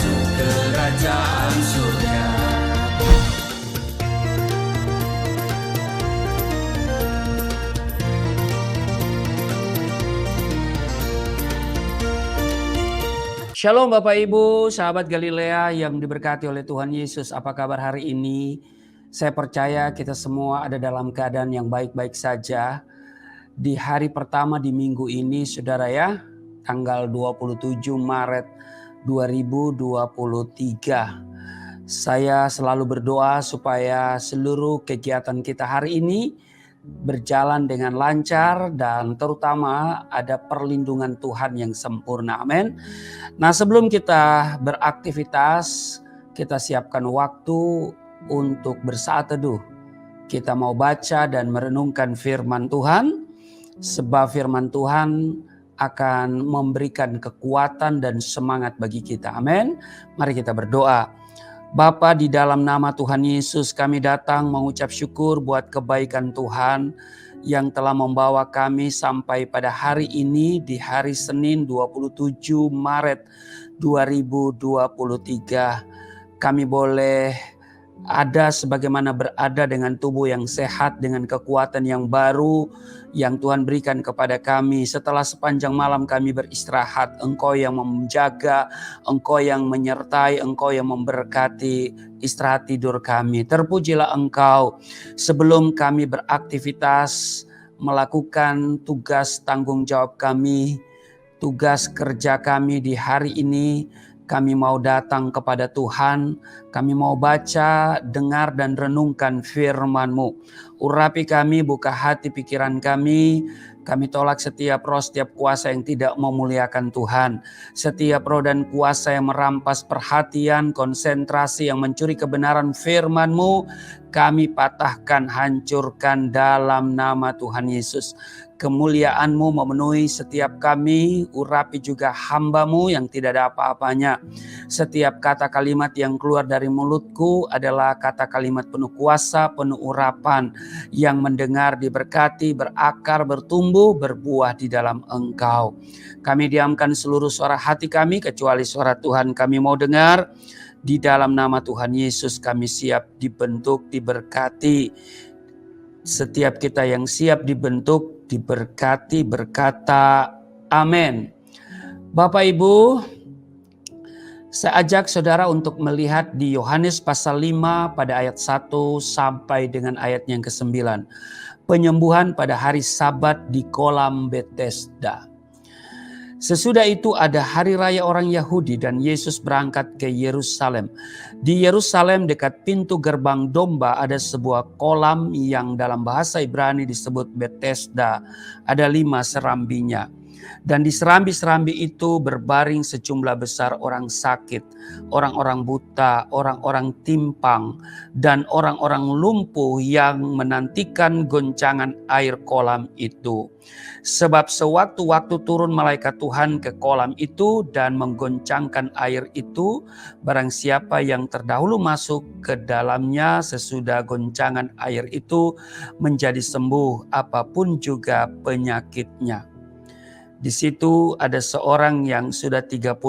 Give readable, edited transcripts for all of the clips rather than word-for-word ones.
masuk kerajaan surga. Shalom Bapak Ibu, sahabat Galilea yang diberkati oleh Tuhan Yesus. Apa kabar hari ini? Saya percaya kita semua ada dalam keadaan yang baik-baik saja. Di hari pertama di minggu ini saudara ya, tanggal 27 Maret 2023. Saya selalu berdoa supaya seluruh kegiatan kita hari ini berjalan dengan lancar dan terutama ada perlindungan Tuhan yang sempurna. Amin. Nah, sebelum kita beraktivitas, kita siapkan waktu untuk bersaat teduh. Kita mau baca dan merenungkan firman Tuhan, sebab firman Tuhan akan memberikan kekuatan dan semangat bagi kita. Amin. Mari kita berdoa. Bapa, di dalam nama Tuhan Yesus kami datang mengucap syukur buat kebaikan Tuhan yang telah membawa kami sampai pada hari ini di hari Senin 27 Maret 2023. Kami boleh ada sebagaimana berada dengan tubuh yang sehat, dengan kekuatan yang baru yang Tuhan berikan kepada kami. Setelah sepanjang malam kami beristirahat, Engkau yang menjaga, Engkau yang menyertai, Engkau yang memberkati istirahat tidur kami. Terpujilah Engkau. Sebelum kami beraktivitas melakukan tugas tanggung jawab kami, tugas kerja kami di hari ini, kami mau datang kepada Tuhan, kami mau baca, dengar dan renungkan firman-Mu. Urapi kami, buka hati pikiran kami tolak setiap roh, setiap kuasa yang tidak memuliakan Tuhan. Setiap roh dan kuasa yang merampas perhatian, konsentrasi, yang mencuri kebenaran firman-Mu, kami patahkan, hancurkan dalam nama Tuhan Yesus. Kemuliaan-Mu memenuhi setiap kami, urapi juga hamba-Mu yang tidak ada apa-apanya. Setiap kata kalimat yang keluar dari mulutku adalah kata kalimat penuh kuasa, penuh urapan, yang mendengar diberkati, berakar, bertumbuh, berbuah di dalam Engkau. Kami diamkan seluruh suara hati kami, kecuali suara Tuhan kami mau dengar. Di dalam nama Tuhan Yesus kami siap dibentuk, diberkati. Setiap kita yang siap dibentuk, diberkati, berkata amin. Bapak Ibu, saya ajak saudara untuk melihat di Yohanes pasal 5 pada ayat 1 sampai dengan ayat yang ke-9. Penyembuhan pada hari Sabat di kolam Bethesda. Sesudah itu ada hari raya orang Yahudi dan Yesus berangkat ke Yerusalem. Di Yerusalem dekat pintu gerbang domba ada sebuah kolam yang dalam bahasa Ibrani disebut Bethesda. Ada 5 serambinya. Dan di serambi-serambi itu berbaring sejumlah besar orang sakit, orang-orang buta, orang-orang timpang, dan orang-orang lumpuh yang menantikan goncangan air kolam itu. Sebab sewaktu-waktu turun malaikat Tuhan ke kolam itu dan menggoncangkan air itu, barang siapa yang terdahulu masuk ke dalamnya sesudah goncangan air itu menjadi sembuh apapun juga penyakitnya. Di situ ada seorang yang sudah 38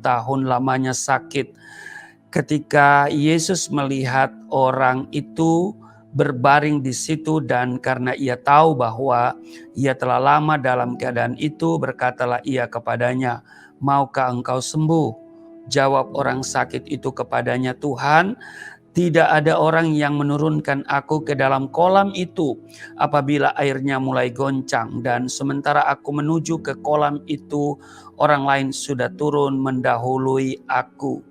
tahun lamanya sakit. Ketika Yesus melihat orang itu berbaring di situ dan karena ia tahu bahwa ia telah lama dalam keadaan itu, berkatalah ia kepadanya, "Maukah engkau sembuh?" Jawab orang sakit itu kepadanya, "Tuhan, tidak ada orang yang menurunkan aku ke dalam kolam itu apabila airnya mulai goncang, dan sementara aku menuju ke kolam itu, orang lain sudah turun mendahului aku."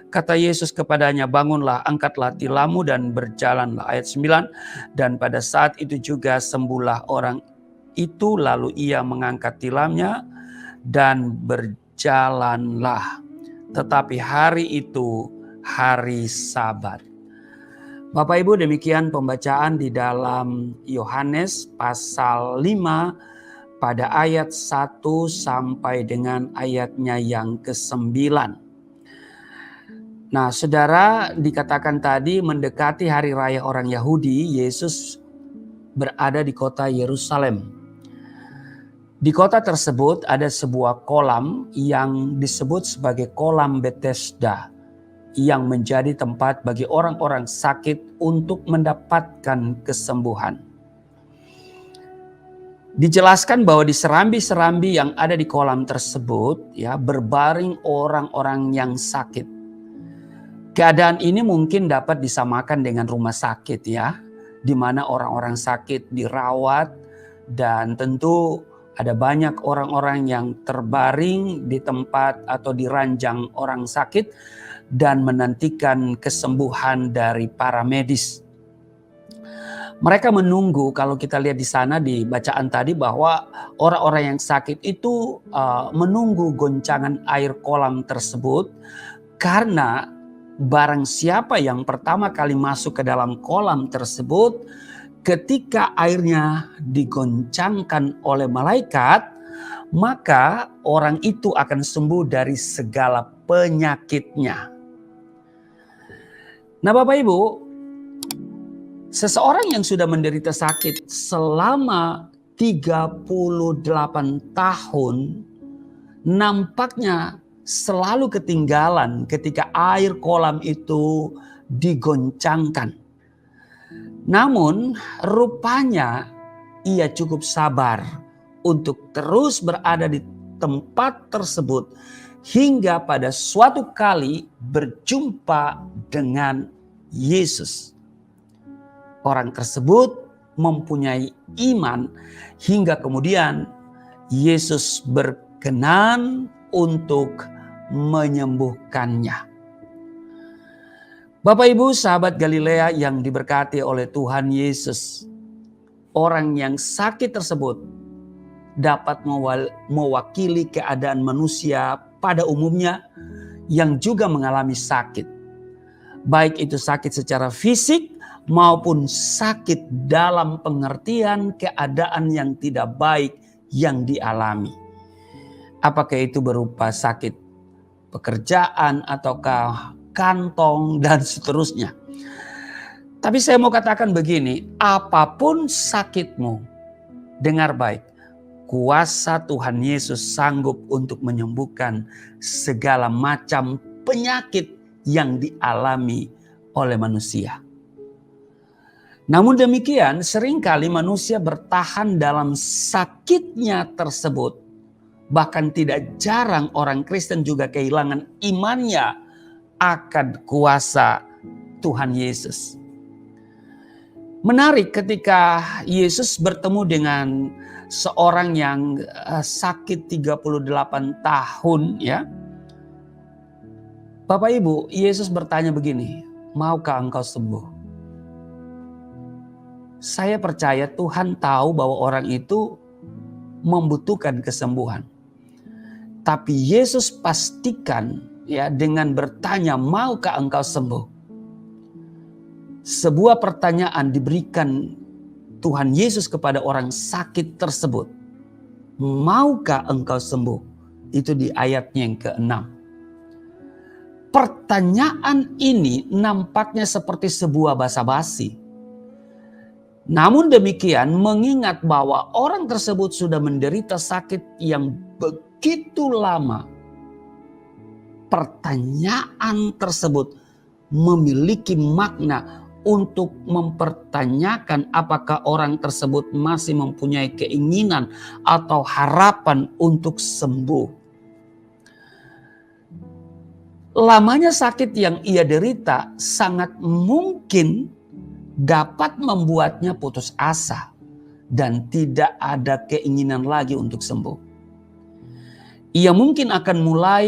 Kata Yesus kepadanya, "Bangunlah, angkatlah tilammu dan berjalanlah." Ayat 9, dan pada saat itu juga sembuhlah orang itu, lalu ia mengangkat tilamnya dan berjalanlah. Tetapi hari itu hari Sabat. Bapak Ibu, demikian pembacaan di dalam Yohanes pasal 5 pada ayat 1 sampai dengan ayatnya yang ke-9. Nah, saudara, dikatakan tadi mendekati hari raya orang Yahudi, Yesus berada di kota Yerusalem. Di kota tersebut ada sebuah kolam yang disebut sebagai kolam Bethesda, yang menjadi tempat bagi orang-orang sakit untuk mendapatkan kesembuhan. Dijelaskan bahwa di serambi-serambi yang ada di kolam tersebut, ya, berbaring orang-orang yang sakit. Keadaan ini mungkin dapat disamakan dengan rumah sakit, ya, di mana orang-orang sakit dirawat, dan tentu ada banyak orang-orang yang terbaring di tempat atau di ranjang orang sakit dan menantikan kesembuhan dari para medis. Mereka menunggu, kalau kita lihat di sana di bacaan tadi, bahwa orang-orang yang sakit itu menunggu goncangan air kolam tersebut, karena barang siapa yang pertama kali masuk ke dalam kolam tersebut, ketika airnya digoncangkan oleh malaikat, maka orang itu akan sembuh dari segala penyakitnya. Nah, Bapak Ibu, seseorang yang sudah menderita sakit selama 38 tahun nampaknya selalu ketinggalan ketika air kolam itu digoncangkan. Namun rupanya ia cukup sabar untuk terus berada di tempat tersebut hingga pada suatu kali berjumpa dengan Yesus. Orang tersebut mempunyai iman hingga kemudian Yesus berkenan untuk menyembuhkannya. Bapak Ibu sahabat Galilea yang diberkati oleh Tuhan Yesus, orang yang sakit tersebut dapat mewakili keadaan manusia pada umumnya yang juga mengalami sakit. Baik itu sakit secara fisik maupun sakit dalam pengertian keadaan yang tidak baik yang dialami. Apakah itu berupa sakit pekerjaan ataukah kantong dan seterusnya. Tapi saya mau katakan begini, apapun sakitmu, dengar baik, kuasa Tuhan Yesus sanggup untuk menyembuhkan segala macam penyakit yang dialami oleh manusia. Namun demikian, seringkali manusia bertahan dalam sakitnya tersebut. Bahkan tidak jarang orang Kristen juga kehilangan imannya akan kuasa Tuhan Yesus. Menarik ketika Yesus bertemu dengan seorang yang sakit 38 tahun, ya. Bapak Ibu, Yesus bertanya begini, maukah engkau sembuh? Saya percaya Tuhan tahu bahwa orang itu membutuhkan kesembuhan. Tapi Yesus pastikan, ya, dengan bertanya, maukah engkau sembuh? Sebuah pertanyaan diberikan Tuhan Yesus kepada orang sakit tersebut. Maukah engkau sembuh? Itu di ayatnya yang ke-6. Pertanyaan ini nampaknya seperti sebuah basa-basi. Namun demikian, mengingat bahwa orang tersebut sudah menderita sakit yang begitu lama, pertanyaan tersebut memiliki makna untuk mempertanyakan apakah orang tersebut masih mempunyai keinginan atau harapan untuk sembuh. Lamanya sakit yang ia derita sangat mungkin dapat membuatnya putus asa dan tidak ada keinginan lagi untuk sembuh. Ia mungkin akan mulai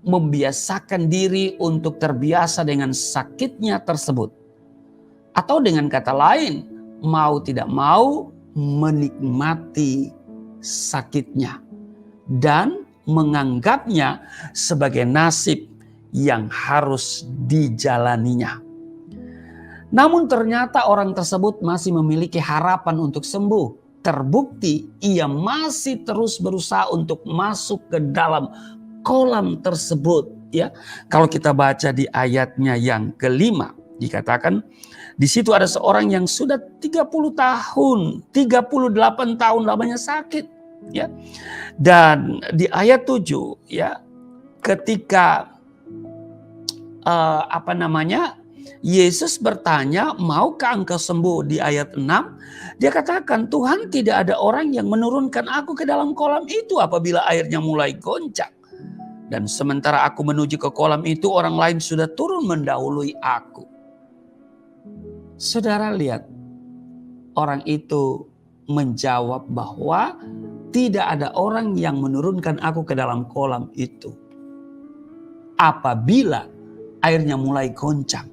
membiasakan diri untuk terbiasa dengan sakitnya tersebut. Atau dengan kata lain, mau tidak mau menikmati sakitnya. Dan menganggapnya sebagai nasib yang harus dijalaninya. Namun ternyata orang tersebut masih memiliki harapan untuk sembuh. Terbukti ia masih terus berusaha untuk masuk ke dalam kolam tersebut, ya. Kalau kita baca di ayatnya yang ke-5, dikatakan di situ ada seorang yang sudah 38 tahun lamanya sakit. Ya. Dan di ayat 7 ya, ketika Yesus bertanya, maukah engkau sembuh? Di ayat 6 dia katakan, Tuhan, tidak ada orang yang menurunkan aku ke dalam kolam itu apabila airnya mulai goncang. Dan sementara aku menuju ke kolam itu, orang lain sudah turun mendahului aku. Saudara lihat, orang itu menjawab bahwa tidak ada orang yang menurunkan aku ke dalam kolam itu apabila airnya mulai goncang.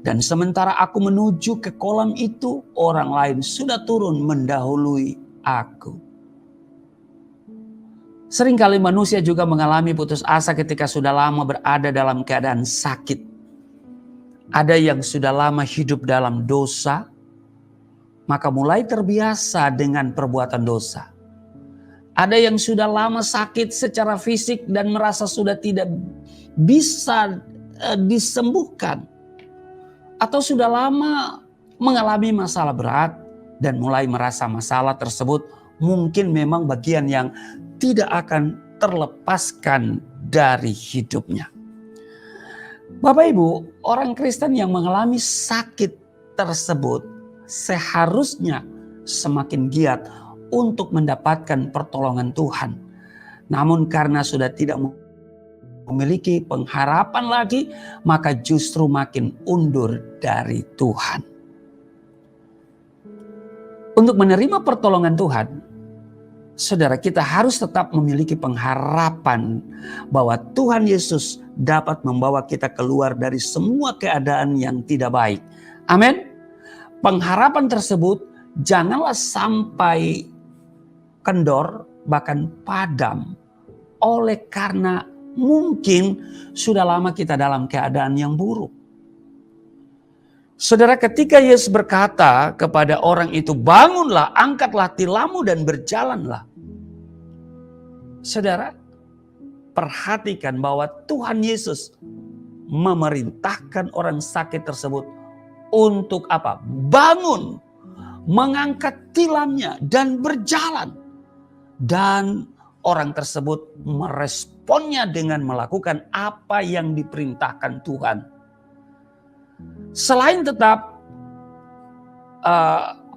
Dan sementara aku menuju ke kolam itu, orang lain sudah turun mendahului aku. Seringkali manusia juga mengalami putus asa ketika sudah lama berada dalam keadaan sakit. Ada yang sudah lama hidup dalam dosa, maka mulai terbiasa dengan perbuatan dosa. Ada yang sudah lama sakit secara fisik dan merasa sudah tidak bisa disembuhkan. Atau sudah lama mengalami masalah berat dan mulai merasa masalah tersebut mungkin memang bagian yang tidak akan terlepaskan dari hidupnya. Bapak Ibu, orang Kristen yang mengalami sakit tersebut seharusnya semakin giat untuk mendapatkan pertolongan Tuhan. Namun karena sudah tidak memiliki pengharapan lagi, maka justru makin undur dari Tuhan. Untuk menerima pertolongan Tuhan, saudara, kita harus tetap memiliki pengharapan bahwa Tuhan Yesus dapat membawa kita keluar dari semua keadaan yang tidak baik. Amin. Pengharapan tersebut janganlah sampai kendor, bahkan padam, oleh karena mungkin sudah lama kita dalam keadaan yang buruk. Saudara, ketika Yesus berkata kepada orang itu, bangunlah, angkatlah tilammu dan berjalanlah. Saudara, perhatikan bahwa Tuhan Yesus memerintahkan orang sakit tersebut untuk apa? Bangun, mengangkat tilamnya dan berjalan. Dan orang tersebut meresponnya dengan melakukan apa yang diperintahkan Tuhan. Selain tetap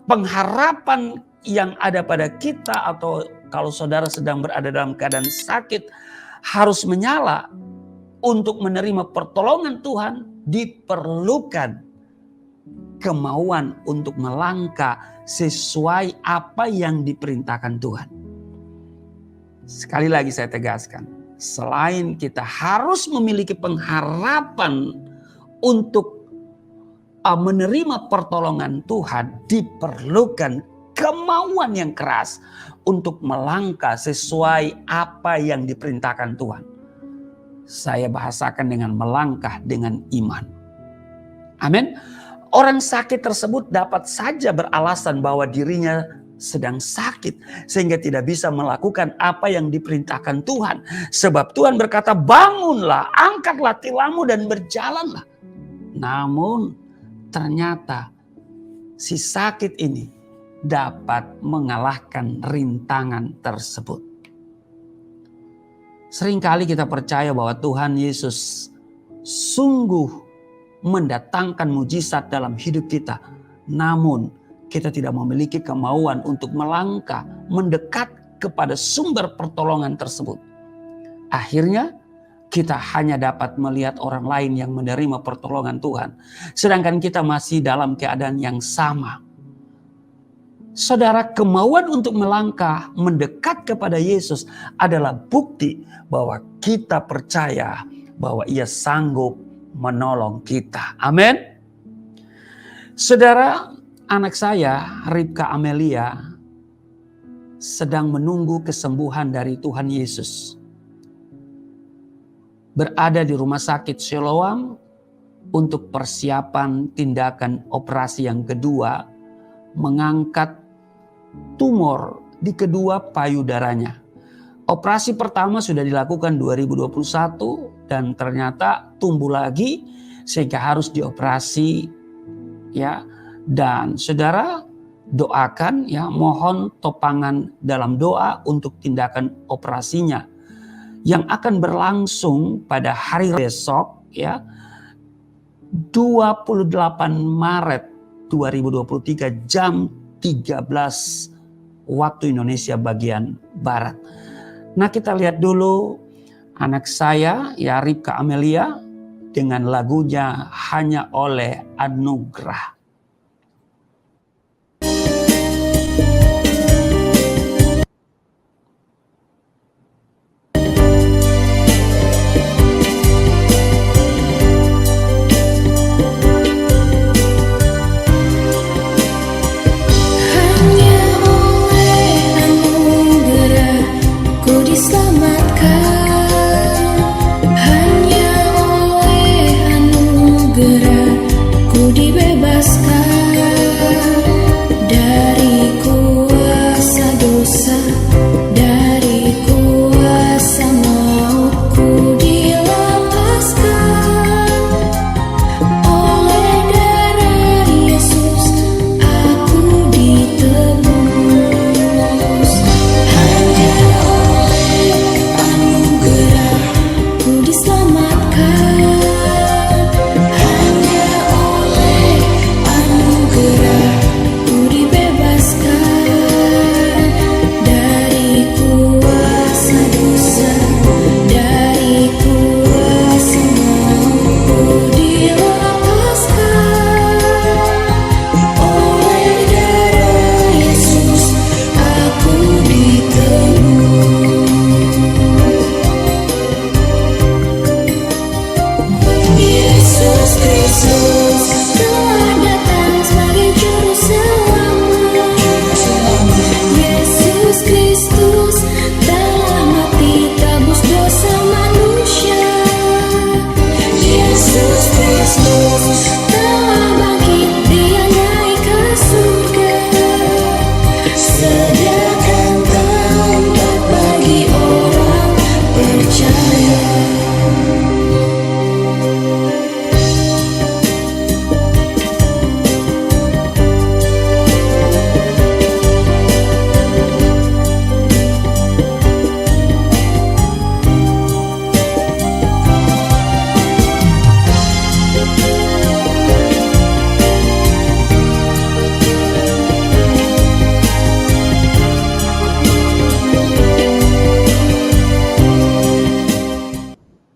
pengharapan yang ada pada kita, atau kalau saudara sedang berada dalam keadaan sakit harus menyala untuk menerima pertolongan Tuhan, diperlukan kemauan untuk melangkah sesuai apa yang diperintahkan Tuhan. Sekali lagi saya tegaskan, selain kita harus memiliki pengharapan untuk menerima pertolongan Tuhan, diperlukan kemauan yang keras untuk melangkah sesuai apa yang diperintahkan Tuhan. Saya bahasakan dengan melangkah dengan iman. Amin. Orang sakit tersebut dapat saja beralasan bahwa dirinya sedang sakit sehingga tidak bisa melakukan apa yang diperintahkan Tuhan. Sebab Tuhan berkata, bangunlah, angkatlah tilammu dan berjalanlah. Namun ternyata si sakit ini dapat mengalahkan rintangan tersebut. Seringkali kita percaya bahwa Tuhan Yesus sungguh mendatangkan mujizat dalam hidup kita. Namun kita tidak memiliki kemauan untuk melangkah mendekat kepada sumber pertolongan tersebut. Akhirnya kita hanya dapat melihat orang lain yang menerima pertolongan Tuhan, sedangkan kita masih dalam keadaan yang sama. Saudara, kemauan untuk melangkah mendekat kepada Yesus adalah bukti bahwa kita percaya bahwa Ia sanggup menolong kita. Amin. Saudara, anak saya, Ribka Amelia, sedang menunggu kesembuhan dari Tuhan Yesus. Berada di rumah sakit Siloam untuk persiapan tindakan operasi yang kedua, mengangkat tumor di kedua payudaranya. Operasi pertama sudah dilakukan 2021 dan ternyata tumbuh lagi sehingga harus dioperasi, ya. Dan saudara, doakan ya, mohon topangan dalam doa untuk tindakan operasinya yang akan berlangsung pada hari besok ya, 28 Maret 2023 jam 13 waktu Indonesia bagian Barat. Nah, kita lihat dulu anak saya ya, Ripka Amelia, dengan lagunya Hanya Oleh Anugerah.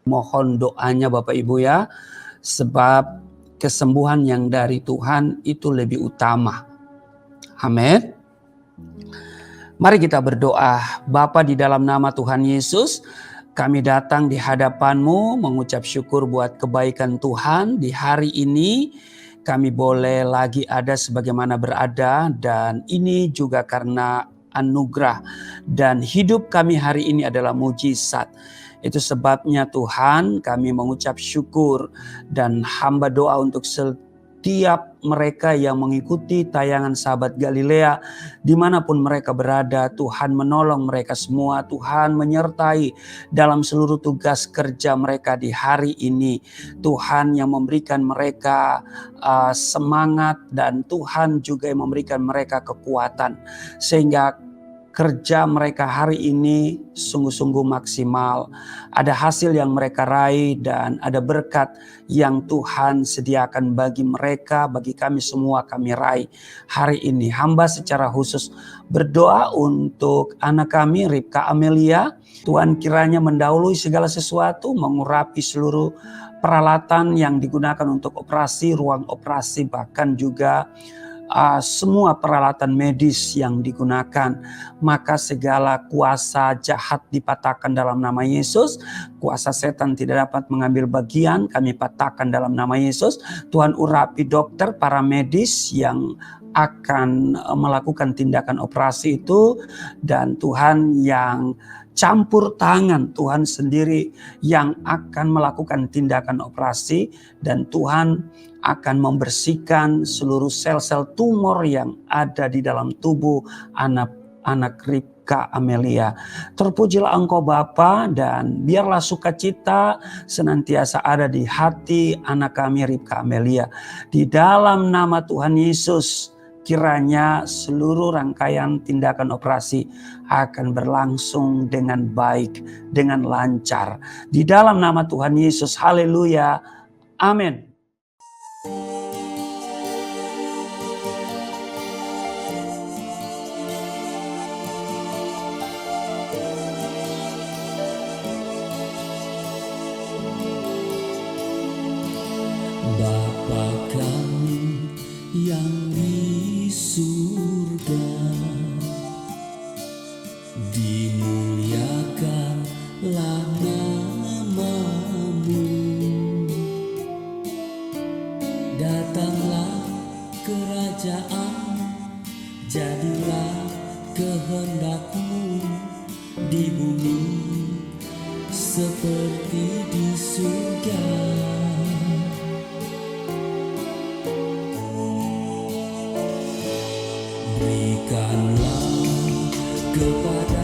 Mohon doanya Bapak Ibu ya, sebab kesembuhan yang dari Tuhan itu lebih utama. Amin. Mari kita berdoa. Bapa, di dalam nama Tuhan Yesus, kami datang di hadapan-Mu mengucap syukur buat kebaikan Tuhan. Di hari ini kami boleh lagi ada sebagaimana berada, dan ini juga karena anugerah, dan hidup kami hari ini adalah mujizat. Itu sebabnya Tuhan kami mengucap syukur dan hamba doa untuk setiap mereka yang mengikuti tayangan Sahabat Galilea dimanapun mereka berada. Tuhan menolong mereka semua, Tuhan menyertai dalam seluruh tugas kerja mereka di hari ini. Tuhan yang memberikan mereka semangat, dan Tuhan juga yang memberikan mereka kekuatan sehingga kerja mereka hari ini sungguh-sungguh maksimal. Ada hasil yang mereka raih dan ada berkat yang Tuhan sediakan bagi mereka, bagi kami semua kami raih hari ini. Hamba secara khusus berdoa untuk anak kami Ripka Amelia. Tuhan kiranya mendahului segala sesuatu, mengurapi seluruh peralatan yang digunakan untuk operasi, ruang operasi, bahkan juga semua peralatan medis yang digunakan. Maka segala kuasa jahat dipatahkan dalam nama Yesus. Kuasa setan tidak dapat mengambil bagian, kami patahkan dalam nama Yesus. Tuhan urapi dokter, para medis yang akan melakukan tindakan operasi itu, dan Tuhan yang campur tangan, Tuhan sendiri yang akan melakukan tindakan operasi, dan Tuhan akan membersihkan seluruh sel-sel tumor yang ada di dalam tubuh anak Ripka Amelia. Terpujilah Engkau Bapa, dan biarlah sukacita senantiasa ada di hati anak kami Ripka Amelia. Di dalam nama Tuhan Yesus kiranya seluruh rangkaian tindakan operasi akan berlangsung dengan baik, dengan lancar. Di dalam nama Tuhan Yesus, haleluya, amin. Bapa kami yang di surga, dimuliakanlah nama-Mu. Datanglah kerajaan, jadilah kehendak-Mu di bumi seperti di surga. Berikanlah kepada